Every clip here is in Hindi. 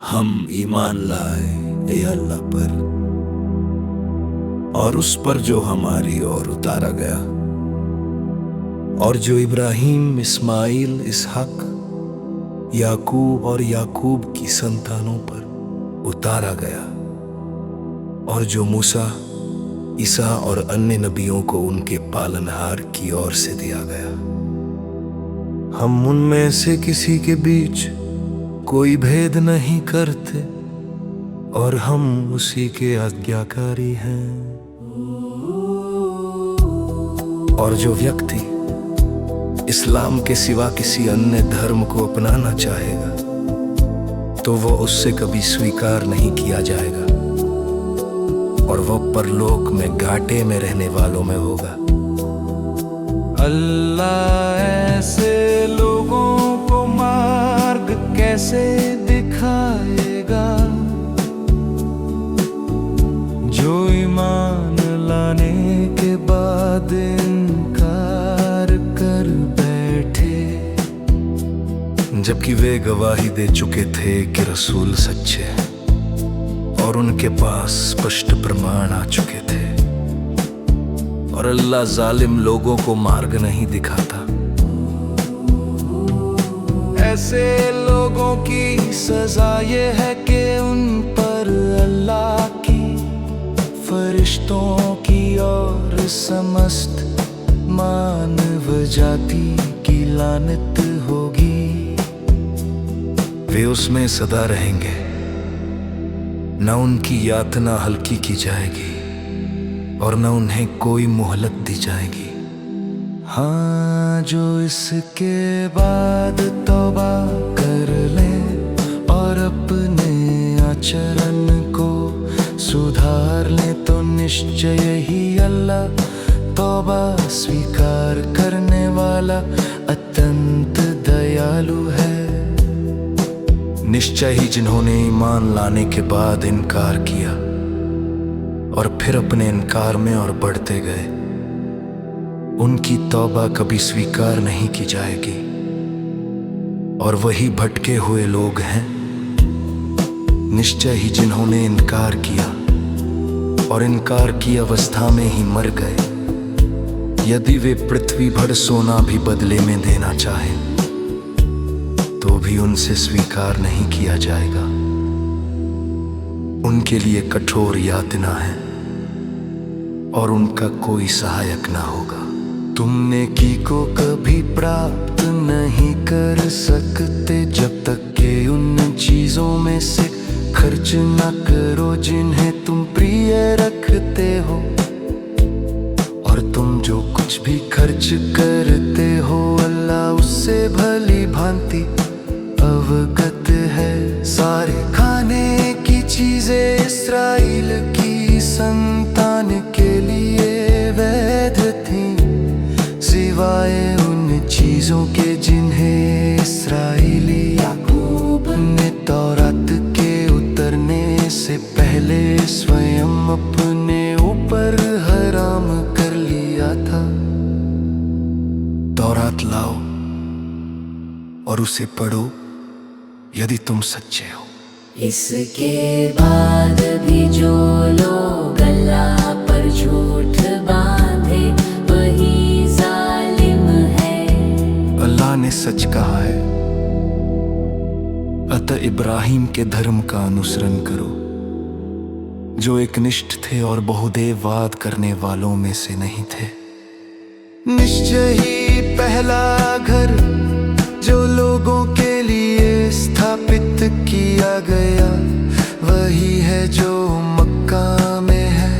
हम ईमान लाए ए अल्लाह पर और उस पर जो हमारी ओर उतारा गया, और जो इब्राहिम, इस्माइल, इसहक, याकूब और याकूब की संतानों पर उतारा गया, और जो मूसा, ईसा और अन्य नबियों को उनके पालनहार की ओर से दिया गया। हम उनमें से किसी के बीच कोई भेद नहीं करते और हम उसी के आज्ञाकारी हैं। और जो व्यक्ति इस्लाम के सिवा किसी अन्य धर्म को अपनाना चाहेगा तो वो उससे कभी स्वीकार नहीं किया जाएगा और वो परलोक में घाटे में रहने वालों में होगा। अल्लाह ऐसे लोगों को मार्ग कैसे दिखाएगा जो ईमान लाने के बाद इनकार कर बैठे, जबकि वे गवाही दे चुके थे कि रसूल सच्चे और उनके पास स्पष्ट प्रमाण आ चुके थे। और अल्लाह जालिम लोगों को मार्ग नहीं दिखाता। ऐसे लोगों की सजा ये है कि उन पर अल्लाह की, फरिश्तों की और समस्त मानव जाति की लानत होगी। वे उसमें सदा रहेंगे, न उनकी यातना हल्की की जाएगी और न उन्हें कोई मोहलत दी जाएगी। हाँ, जो इसके बाद तौबा कर ले और अपने आचरण को सुधार ले तो निश्चय ही अल्लाह तौबा स्वीकार करने वाला अत्यंत दयालु है। निश्चय ही जिन्होंने ईमान लाने के बाद इनकार किया और फिर अपने इनकार में और बढ़ते गए, उनकी तौबा कभी स्वीकार नहीं की जाएगी। और वही भटके हुए लोग हैं निश्चय ही जिन्होंने इनकार किया और इनकार की अवस्था में ही मर गए। यदि वे पृथ्वी भर सोना भी बदले में देना चाहें तो भी उनसे स्वीकार नहीं किया जाएगा। उनके लिए कठोर यातना है और उनका कोई सहायक ना होगा। तुम नेकी को कभी प्राप्त नहीं कर सकते जब तक कि उन चीजों में से खर्च न करो जिन्हें तुम प्रिय रखते हो। और तुम जो कुछ भी खर्च करते हो अल्लाह उससे भली भांति अवगत है। सारे खाने की चीजें इस्राएल की संतान के लिए वैध थीं, सिवाय उन चीजों के जिन्हें इस्राएली याकूब ने तौरात के उतरने से पहले स्वयं अपने ऊपर हराम कर लिया था। तौरात लाओ और उसे पढ़ो यदि तुम सच्चे हो। इसके बाद भी जो लोग अल्लाह पर झूठ बांधे वही जालिम है। अल्लाह ने सच कहा है, अतः इब्राहिम के धर्म का अनुसरण करो जो एकनिष्ठ थे और बहुदेववाद करने वालों में से नहीं थे। निश्चय ही पहला घर जो लोगों के लिए स्थापित किया गया वही है जो मक्का में है,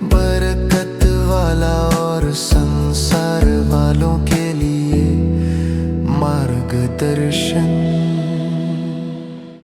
बरकत वाला और संसार वालों के लिए मार्गदर्शन।